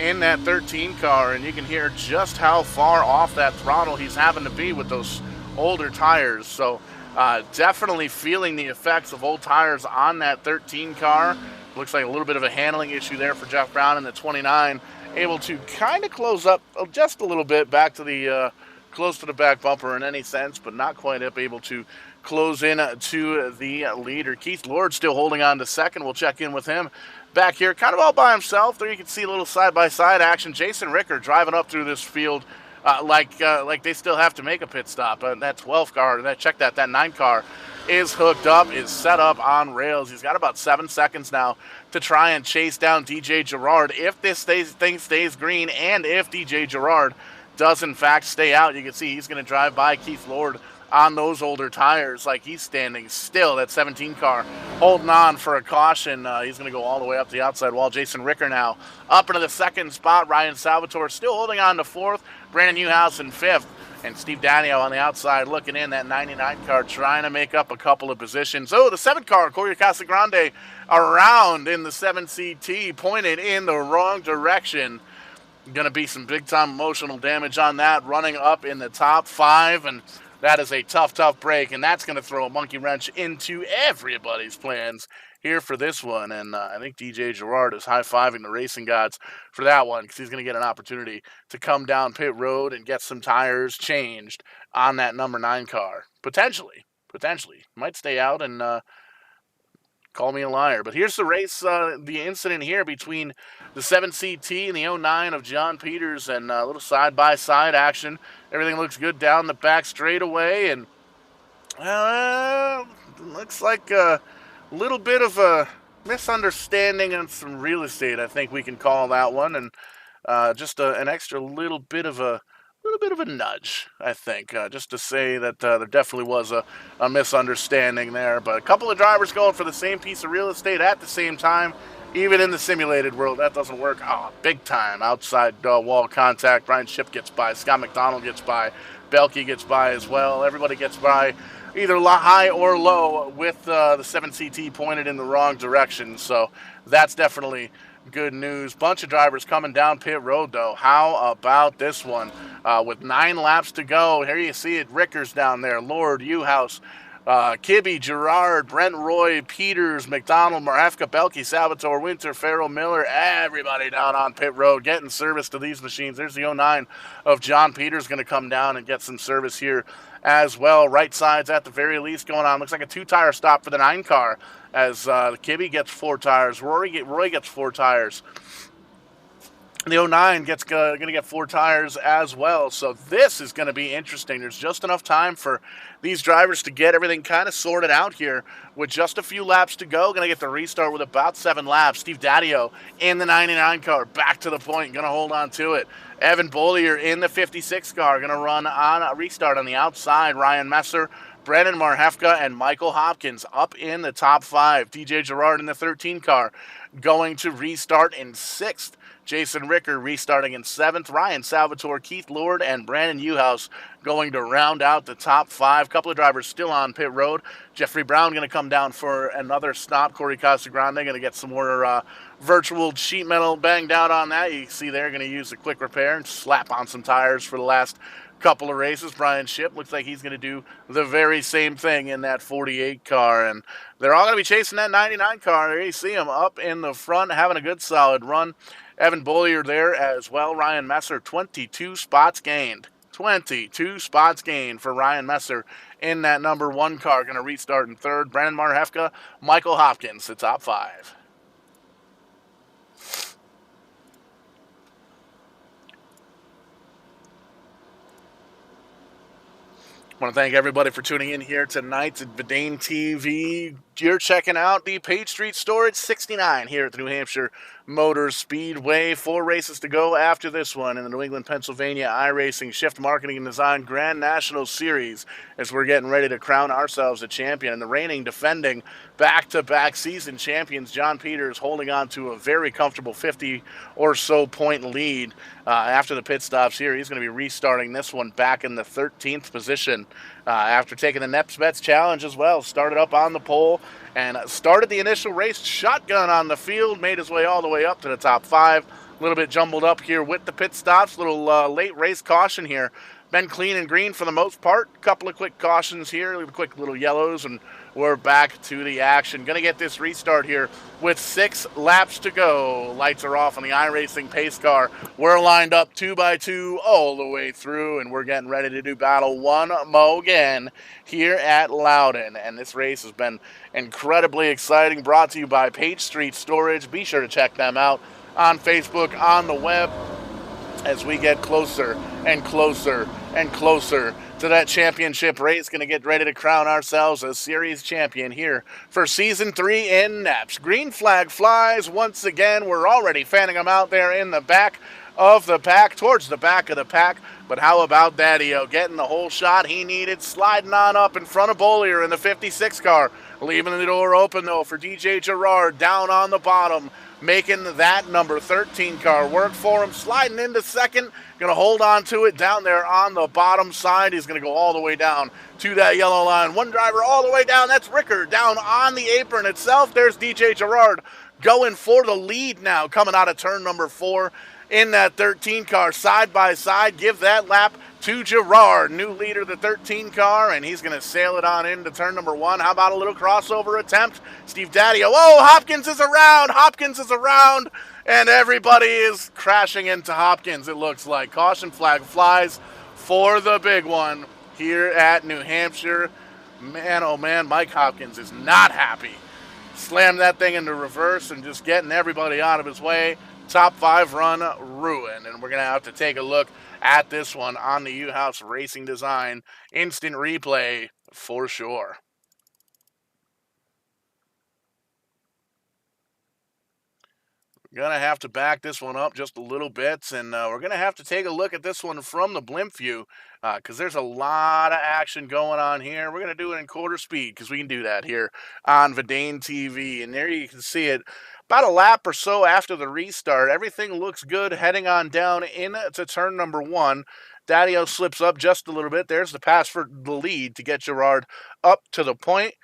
in that 13 car. And you can hear just how far off that throttle he's having to be with those older tires. So definitely feeling the effects of old tires on that 13 car. Looks like a little bit of a handling issue there for Jeff Brown in the 29. Able to kind of close up just a little bit back to the close to the back bumper in any sense, but not quite able to close in to the leader. Keith Lord still holding on to second. We'll check in with him back here, kind of all by himself. There you can see a little side-by-side action. Jason Ricker driving up through this field like they still have to make a pit stop. That 12 car, check that 9 car is hooked up, is set up on rails. He's got about 7 seconds now to try and chase down DJ Gerard. If this thing stays green, and if DJ Gerard does in fact stay out, you can see he's going to drive by Keith Lord on those older tires like he's standing still. That 17 car holding on for a caution. He's going to go all the way up the outside wall. Jason Ricker now up into the 2nd spot. Ryan Salvatore still holding on to 4th. Brandon Newhouse in 5th. And Steve Daddio on the outside looking in, that 99 car trying to make up a couple of positions. Oh, the 7 car, Corey Casagrande, around in the 7CT, pointed in the wrong direction. Going to be some big-time emotional damage on that, running up in the top 5, and that is a tough break, and that's going to throw a monkey wrench into everybody's plans here for this one. And I think DJ Gerard is high-fiving the racing gods for that one, because he's going to get an opportunity to come down pit road and get some tires changed on that number 9 car. Potentially. Might stay out and call me a liar. But here's the race, the incident here between the 7CT and the 09 of John Peters, and a little side-by-side action. Everything looks good down the back straightaway, and looks like a little bit of a misunderstanding on some real estate, I think we can call that one, and just an extra little bit of a nudge, I think, just to say that there definitely was a misunderstanding there. But a couple of drivers going for the same piece of real estate at the same time, even in the simulated world, that doesn't work. Big time outside wall contact. Brian Ship gets by, Scott McDonald gets by, Belke gets by as well. Everybody gets by, either high or low, with the 7CT pointed in the wrong direction. So that's definitely good news. Bunch of drivers coming down pit road, though. How about this one? With 9 laps to go, here you see it. Rickers down there, Lord, Newhouse, Kibbe, Gerard, Brent Roy, Peters, McDonald, Marefka, Belke, Salvatore, Winter, Farrell, Miller, everybody down on pit road getting service to these machines. There's the '09 of John Peters going to come down and get some service here as well. Right sides at the very least going on. Looks like a two-tire stop for the 9 car as Kibbe gets 4 tires. Roy gets 4 tires. The '09 gets going to get 4 tires as well. So this is going to be interesting. There's just enough time for these drivers to get everything kind of sorted out here with just a few laps to go. Going to get the restart with about 7 laps. Steve Daddio in the 99 car, back to the point, going to hold on to it. Evan Bollier in the 56 car, going to run on a restart on the outside. Ryan Messer, Brennan Marhefka, and Michael Hopkins up in the top 5. DJ Gerard in the 13 car going to restart in 6th. Jason Ricker restarting in 7th. Ryan Salvatore, Keith Lord, and Brandon Uhouse going to round out the top 5. Couple of drivers still on pit road. Jeffrey Brown going to come down for another stop. Corey Casagrande going to get some more virtual sheet metal banged out on that. You see they're going to use a quick repair and slap on some tires for the last couple of races. Brian Shipp looks like he's going to do the very same thing in that 48 car, and they're all going to be chasing that 99 car. There you see him up in the front having a good solid run. Evan Bollier there as well. Ryan Messer, 22 spots gained. 22 spots gained for Ryan Messer in that number 1 car. Going to restart in 3rd. Brandon Marhefka, Michael Hopkins, the top 5. I want to thank everybody for tuning in here tonight at Vidane TV. You're checking out the Page Street Storage 69 here at the New Hampshire Motor Speedway. 4 races to go after this one in the New England, Pennsylvania iRacing Shift Marketing and Design Grand National Series as we're getting ready to crown ourselves a champion. And the reigning, defending, back-to-back season champions, John Peters, holding on to a very comfortable 50 or so point lead after the pit stops here. He's going to be restarting this one back in the 13th position after taking the NEPs Bets Challenge as well. Started up on the pole and started the initial race shotgun on the field, made his way all the way up to the top 5. A little bit jumbled up here with the pit stops. Little late race caution here. Been clean and green for the most part. Couple of quick cautions here, quick little yellows, and we're back to the action. Going to get this restart here with 6 laps to go. Lights are off on the iRacing pace car. We're lined up 2 by 2 all the way through, and we're getting ready to do battle 1 mo again here at Loudon. And this race has been incredibly exciting. Brought to you by Page Street Storage. Be sure to check them out on Facebook, on the web, as we get closer and closer and closer to that championship race. Going to get ready to crown ourselves a series champion here for season 3 in NEPs. Green flag flies once again. We're already fanning them out there in the back of the pack, towards the back of the pack. But how about Daddio getting the whole shot he needed, sliding on up in front of Bollier in the 56 car, leaving the door open though for DJ Gerard down on the bottom, making that number 13 car work for him, sliding into 2nd, going to hold on to it down there on the bottom side. He's going to go all the way down to that yellow line. One driver all the way down, that's Ricker, down on the apron itself. There's DJ Gerard going for the lead now, coming out of turn number 4 in that 13 car, side by side. Give that lap to Gerard, new leader of the 13 car, and he's going to sail it on into turn number 1. How about a little crossover attempt? Steve Daddio, oh, Hopkins is around, and everybody is crashing into Hopkins, it looks like. Caution flag flies for the big one here at New Hampshire. Man, oh man, Mike Hopkins is not happy. Slammed that thing into reverse and just getting everybody out of his way. Top 5 run ruined, and we're going to have to take a look at this one on the U-House Racing Design instant replay for sure. Going to have to back this one up just a little bit, and we're going to have to take a look at this one from the blimp view because there's a lot of action going on here. We're going to do it in quarter speed because we can do that here on Vidane TV, and there you can see it. About a lap or so after the restart, everything looks good heading on down into turn number 1. Daddio slips up just a little bit. There's the pass for the lead to get Gerard up to the point.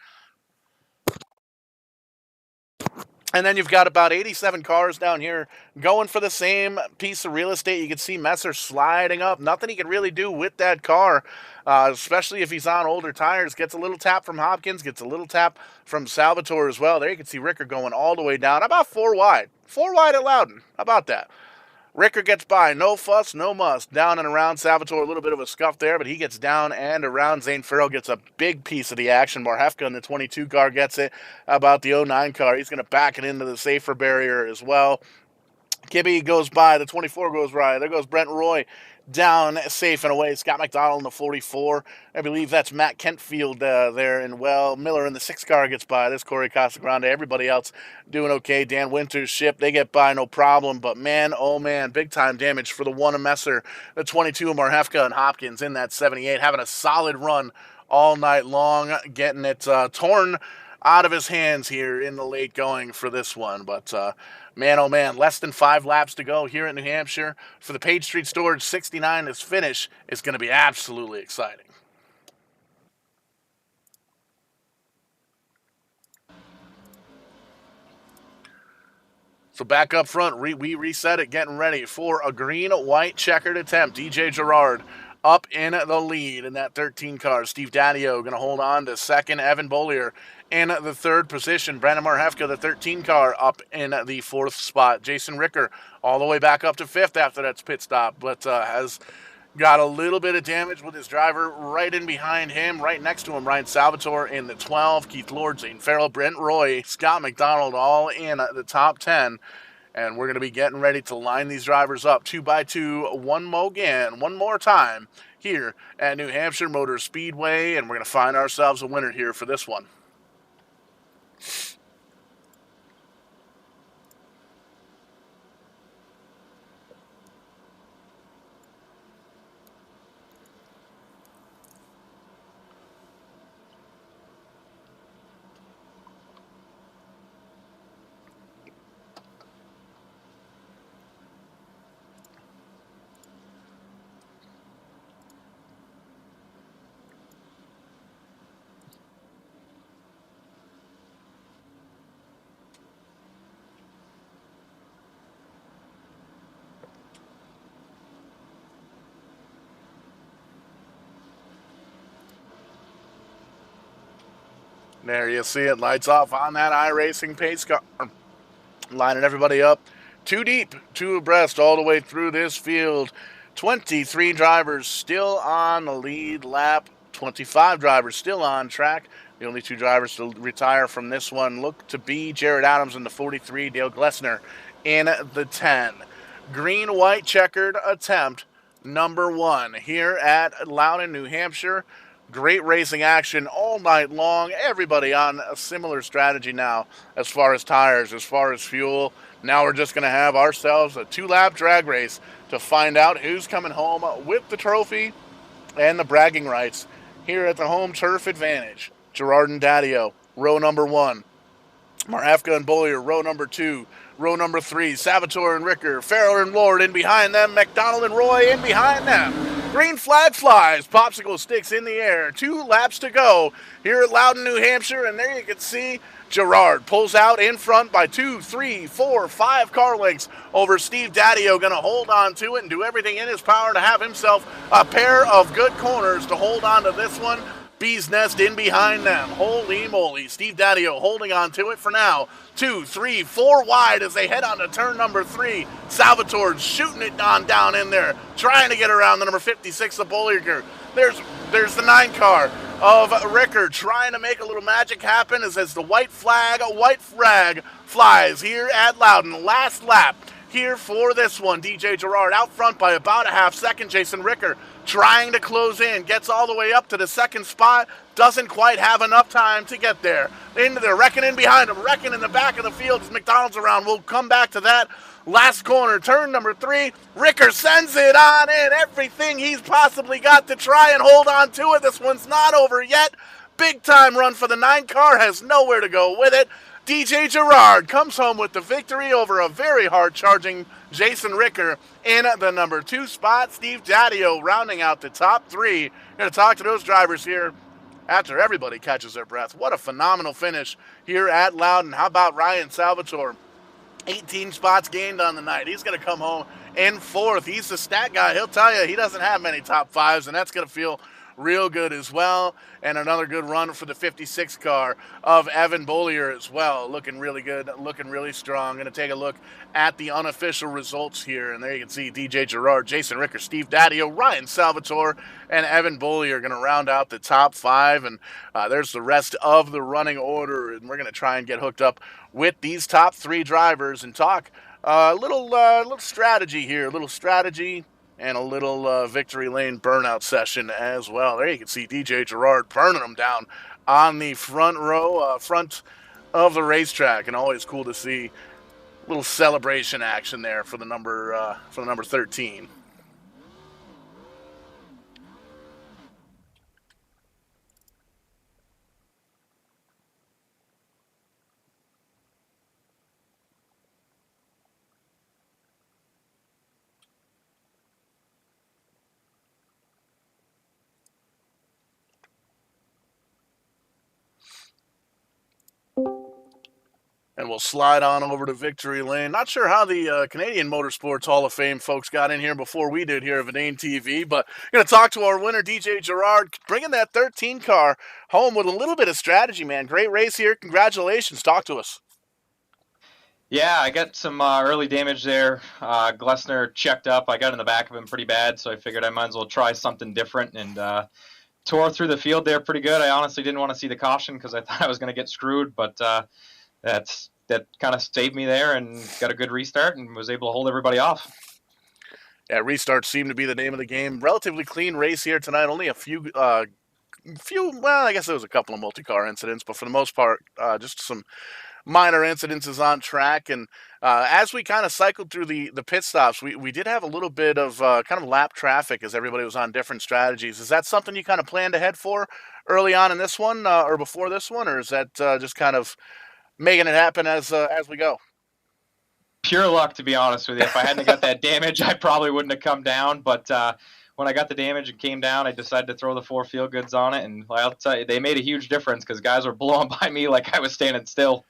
And then you've got about 87 cars down here going for the same piece of real estate. You can see Messer sliding up. Nothing he can really do with that car, especially if he's on older tires. Gets a little tap from Hopkins, gets a little tap from Salvatore as well. There you can see Ricker going all the way down, about 4 wide. 4 wide at Loudon. How about that? Ricker gets by, no fuss, no muss. Down and around Salvatore, a little bit of a scuff there, but he gets down and around. Zane Farrell gets a big piece of the action. Marhefka in the 22 car gets it. How about the 09 car? He's going to back it into the safer barrier as well. Kibbe goes by. The 24 goes by. There goes Brent Roy down safe and away. Scott McDonald in the 44. I believe that's Matt Kentfield there. And, well, Miller in the 6 car gets by. There's Corey Casagrande. Everybody else doing okay. Dan Winters' ship, they get by no problem. But, man, oh, man, big-time damage for the one of Messer. The 22 of Marhefka and Hopkins in that 78. Having a solid run all night long. Getting it torn out of his hands here in the late going for this one. But, man, oh man, less than 5 laps to go here in New Hampshire. For the Page Street Storage 69, this finish is going to be absolutely exciting. So back up front, we reset it, getting ready for a green-white checkered attempt. DJ Gerard up in the lead in that 13 car. Steve Daddio going to hold on to second. Evan Bollier in the third position. Brandon Marhefka, the 13 car, up in the fourth spot. Jason Ricker all the way back up to fifth after that pit stop, but has got a little bit of damage with his driver right in behind him, right next to him. Ryan Salvatore in the 12, Keith Lord, Zane Farrell, Brent Roy, Scott McDonald all in the top 10. And we're going to be getting ready to line these drivers up 2 by 2 one more time here at New Hampshire Motor Speedway. And we're going to find ourselves a winner here for this one. There you see it, lights off on that iRacing pace car. Lining everybody up 2 deep, 2 abreast all the way through this field. 23 drivers still on the lead lap. 25 drivers still on track. The only 2 drivers to retire from this one look to be Jared Adams in the 43, Dale Glessner in the 10. Green-white checkered attempt number 1 here at Loudon, New Hampshire. Great racing action all night long. Everybody on a similar strategy now as far as tires, as far as fuel. Now we're just going to have ourselves a 2-lap drag race to find out who's coming home with the trophy and the bragging rights here at the home turf advantage. Gerard and Daddio, row number 1. Marhefka and Bollier, row number 2. Row number 3, Salvatore and Ricker, Farrell and Lord in behind them, McDonald and Roy in behind them. Green flag flies, popsicle sticks in the air. 2 laps to go here at Loudon, New Hampshire, and there you can see Gerard pulls out in front by 2, 3, 4, 5 car lengths over Steve Daddio. Going to hold on to it and do everything in his power to have himself a pair of good corners to hold on to this one. Bees Nest in behind them. Holy moly. Steve Daddio holding on to it for now. 2, 3, 4 wide as they head on to turn number 3. Salvatore's shooting it on down in there, trying to get around the number 56 of Bolliger. There's the 9 car of Ricker trying to make a little magic happen as the white flag flies here at Loudon. Last lap here for this one. DJ Gerard out front by about a half second. Jason Ricker trying to close in, gets all the way up to the second spot, doesn't quite have enough time to get there. Into there, Wrecking in behind him, Wrecking in the back of the field as McDonald's around. We'll come back to that. Last corner, turn number 3. Ricker sends it on in, everything he's possibly got to try and hold on to it. This one's not over yet. Big time run for the 9 car, has nowhere to go with it. DJ Gerard comes home with the victory over a very hard-charging Jason Ricker in the number 2 spot. Steve Daddio rounding out the top 3. Going to talk to those drivers here after everybody catches their breath. What a phenomenal finish here at Loudon. How about Ryan Salvatore? 18 spots gained on the night. He's going to come home in fourth. He's the stat guy. He'll tell you he doesn't have many top fives, and that's going to feel real good as well. And another good run for the 56 car of Evan Bollier as well. Looking really good, looking really strong. Going to take a look at the unofficial results here. And there you can see DJ Gerard, Jason Ricker, Steve Daddio, Ryan Salvatore, and Evan Bollier going to round out the top five. And there's the rest of the running order. And we're going to try and get hooked up with these top three drivers and talk a little strategy here, a little strategy and a little victory lane burnout session as well. There you can see DJ Gerard burning them down on the front row, front of the racetrack, and always cool to see a little celebration action there for the number 13. And we'll slide on over to victory lane. Not sure how the Canadian Motorsports Hall of Fame folks got in here before we did here at Vidane TV, but going to talk to our winner, DJ Gerard, bringing that 13 car home with a little bit of strategy, man. Great race here. Congratulations. Talk to us. Yeah, I got some early damage there. Glessner checked up. I got in the back of him pretty bad, so I figured I might as well try something different and tore through the field there pretty good. I honestly didn't want to see the caution because I thought I was going to get screwed, but that kind of saved me there and got a good restart and was able to hold everybody off. Yeah, restarts seem to be the name of the game. Relatively clean race here tonight. Only a few, well, I guess there was a couple of multi-car incidents, but for the most part, just some minor incidences on track. And as we kind of cycled through the pit stops, we did have a little bit of kind of lap traffic as everybody was on different strategies. Is that something you kind of planned ahead for early on in this one or before this one, or is that just kind of making it happen as we go? Pure luck, to be honest with you. If I hadn't got that damage, I probably wouldn't have come down. But when I got the damage and came down, I decided to throw the four feel goods on it, and I'll tell you, they made a huge difference because guys were blowing by me like I was standing still.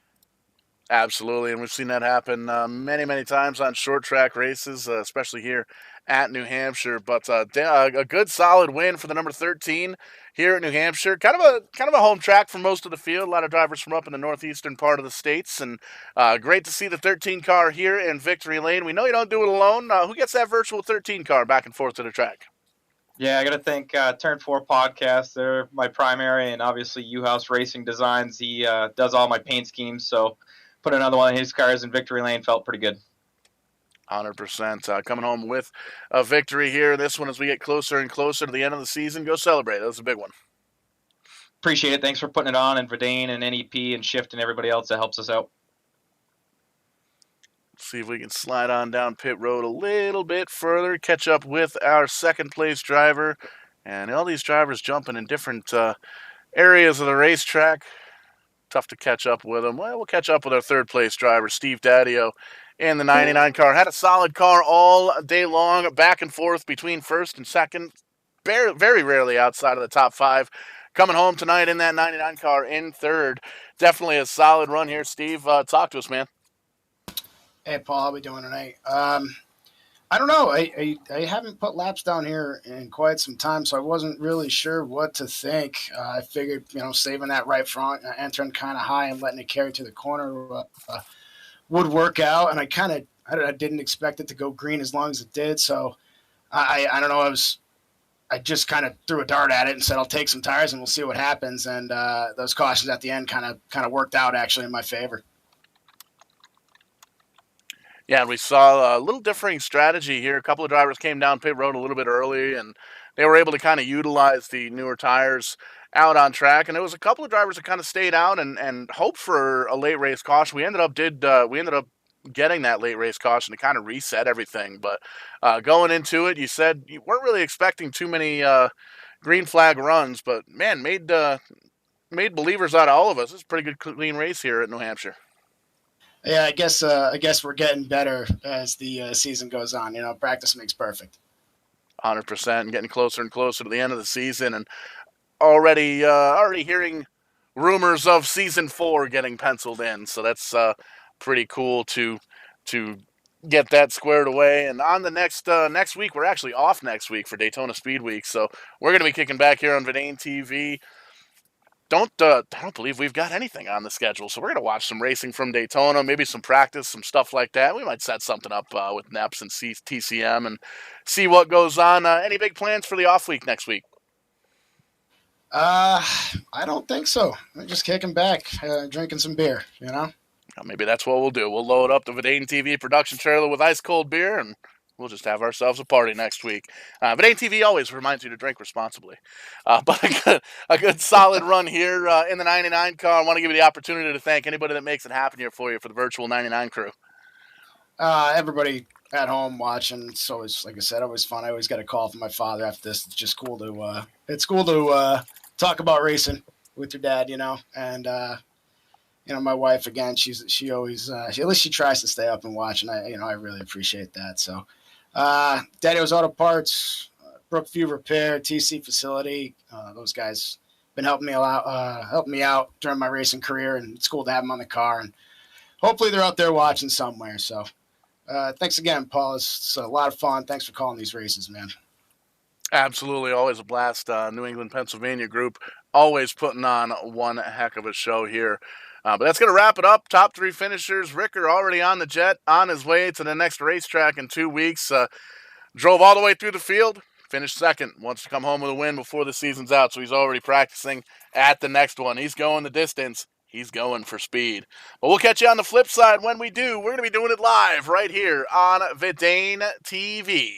Absolutely, and we've seen that happen many, many times on short track races, especially here at New Hampshire. But a good, solid win for the number 13 here at New Hampshire. Kind of a home track for most of the field. A lot of drivers from up in the northeastern part of the states, and great to see the 13 car here in Victory Lane. We know you don't do it alone. Who gets that virtual 13 car back and forth to the track? Yeah, I got to thank Turn 4 Podcast. They're my primary, and obviously U-House Racing Designs. He does all my paint schemes, so put another one of his cars in Victory Lane felt pretty good. 100%. Coming home with a victory here. This one, as we get closer and closer to the end of the season, go celebrate. That was a big one. Appreciate it. Thanks for putting it on, and Verdane and NEP and Shift and everybody else that helps us out. See if we can slide on down pit road a little bit further, catch up with our second place driver. And all these drivers jumping in different areas of the racetrack. Tough to catch up with them. Well, we'll catch up with our third place driver, Steve Daddio, in the 99 car. Had a solid car all day long, back and forth between first and second. Very rarely outside of the top five. Coming home tonight in that 99 car in third. Definitely a solid run here, Steve. Talk to us, man. Hey, Paul, how we doing tonight? I don't know. I haven't put laps down here in quite some time, so I wasn't really sure what to think. I figured, saving that right front, entering kind of high and letting it carry to the corner would work out. And I didn't expect it to go green as long as it did. So I don't know. I just kind of threw a dart at it and said, I'll take some tires and we'll see what happens. And those cautions at the end kind of worked out actually in my favor. Yeah, and we saw a little differing strategy here. A couple of drivers came down pit road a little bit early, and they were able to kind of utilize the newer tires out on track. And there was a couple of drivers that kind of stayed out and hoped for a late race caution. We ended up getting that late race caution to kind of reset everything. But going into it, you said you weren't really expecting too many green flag runs, but man, made believers out of all of us. It's a pretty good clean race here at New Hampshire. Yeah, I guess we're getting better as the season goes on. Practice makes perfect. 100%, and getting closer and closer to the end of the season. And already hearing rumors of season 4 getting penciled in, so that's pretty cool to get that squared away. And on the next week, we're actually off next week for Daytona Speed Week, so we're going to be kicking back here on Vidane TV. I don't believe we've got anything on the schedule, so we're gonna watch some racing from Daytona, maybe some practice, some stuff like that. We might set something up with NEPs and TCM and see what goes on. Any big plans for the off week next week? I don't think so. I'm just kicking back, drinking some beer. Maybe that's what we'll do. We'll load up the Vidane TV production trailer with ice cold beer, and we'll just have ourselves a party next week. Vidane TV always reminds you to drink responsibly. But a good solid run here in the 99 car. I want to give you the opportunity to thank anybody that makes it happen here for you for the virtual 99 crew. Everybody at home watching, it's always, like I said, always fun. I always get a call from my father after this. It's just cool to talk about racing with your dad, and my wife, again, she always at least she tries to stay up and watch, and I really appreciate that. So Daddy-O's Auto Parts, Brookview Repair, TC Facility, those guys been helping me out during my racing career, and it's cool to have them on the car, and hopefully they're out there watching somewhere. So thanks again, Paul. It's a lot of fun. Thanks for calling these races, man. Absolutely, always a blast. New England, Pennsylvania group, always putting on one heck of a show here. But that's going to wrap it up. Top 3 finishers. Ricker already on the jet, on his way to the next racetrack in 2 weeks. Drove all the way through the field, finished second. Wants to come home with a win before the season's out, so he's already practicing at the next one. He's going the distance. He's going for speed. But we'll catch you on the flip side when we do. We're going to be doing it live right here on Vidane TV.